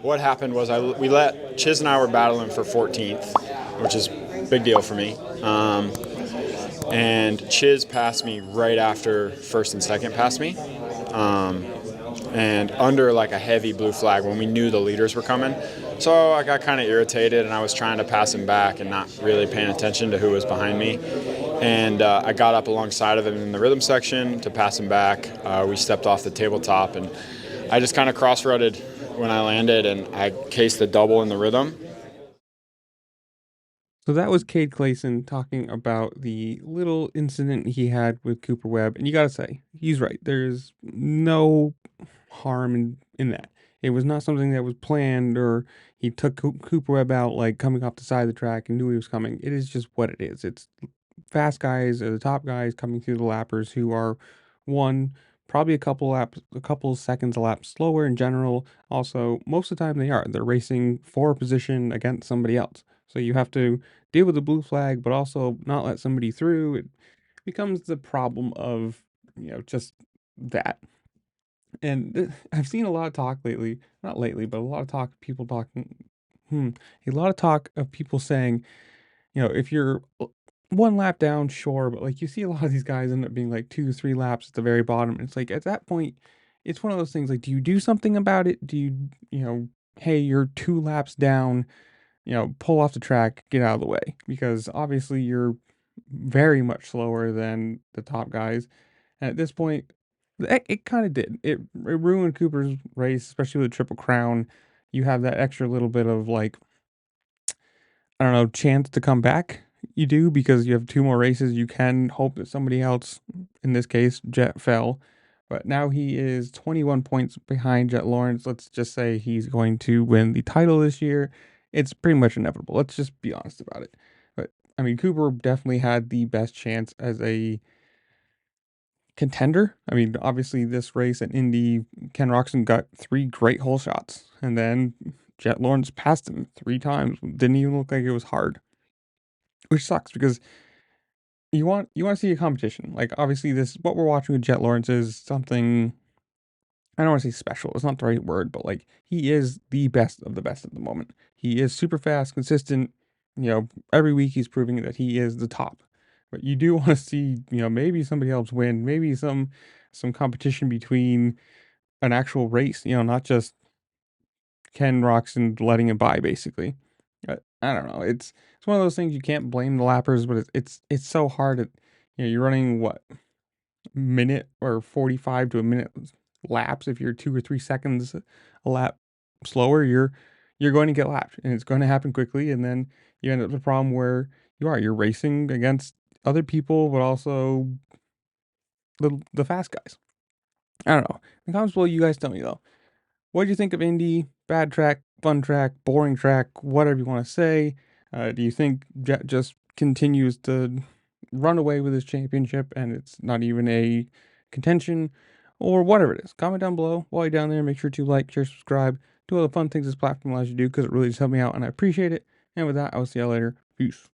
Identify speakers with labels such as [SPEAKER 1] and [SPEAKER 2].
[SPEAKER 1] what happened was we let Chiz and I were battling for 14th, which is a big deal for me. And Chiz passed me right after first and second passed me. And under like a heavy blue flag when we knew the leaders were coming. So I got kind of irritated and I was trying to pass him back and not really paying attention to who was behind me. And I got up alongside of him in the rhythm section to pass him back. We stepped off the tabletop and I just kind of cross-rutted when I landed and I cased the double in the rhythm.
[SPEAKER 2] So that was Cade Clason talking about the little incident he had with Cooper Webb. And you got to say, he's right. There's no harm in that. It was not something that was planned or he took Cooper Webb out like coming off the side of the track and knew he was coming. It is just what it is. It's fast guys or the top guys coming through the lappers who are one, probably a couple seconds a lap slower in general. Also, most of the time they're racing for a position against somebody else. So you have to deal with the blue flag, but also not let somebody through. It becomes the problem of, just that. And I've seen a lot of talk lately, not lately, but a lot of talk, people talking, a lot of talk of people saying, if you're one lap down, sure, but like you see a lot of these guys end up being like 2, 3 laps at the very bottom. And it's like at that point, it's one of those things like, do you do something about it? Do hey, you're 2 laps down, pull off the track, get out of the way, because obviously you're very much slower than the top guys. And at this point, it kind of did. It ruined Cooper's race, especially with the Triple Crown. You have that extra little bit of like, I don't know, chance to come back. You do because you have 2 more races. You can hope that somebody else, in this case, Jet fell. But now he is 21 points behind Jet Lawrence. Let's just say he's going to win the title this year. It's pretty much inevitable. Let's just be honest about it. But I mean, Cooper definitely had the best chance as a contender. I mean, obviously, this race at Indy, Ken Roczen got 3 great hole shots, and then Jet Lawrence passed him 3 times. Didn't even look like it was hard, which sucks because you want to see a competition. Like obviously, this what we're watching with Jet Lawrence is something. I don't want to say special. It's not the right word, but like he is the best of the best at the moment. He is super fast, consistent. Every week he's proving that he is the top. But you do want to see, maybe somebody else win, maybe some competition between an actual race, not just Ken Roczen letting it by basically. I don't know. It's one of those things you can't blame the lappers, but it's so hard at you're running what minute or 45 to a minute laps. If you're 2 or 3 seconds a lap slower, you're going to get lapped, and it's going to happen quickly, and then you end up with a problem where you're racing against other people, but also the fast guys. I don't know. In the comments below, you guys tell me though. What do you think of Indy? Bad track, fun track, boring track, whatever you want to say. Do you think Jet just continues to run away with his championship and it's not even a contention or whatever it is? Comment down below. While you're down there, make sure to like, share, subscribe, do all the fun things this platform allows you to do because it really does help me out and I appreciate it. And with that, I will see y'all later. Peace.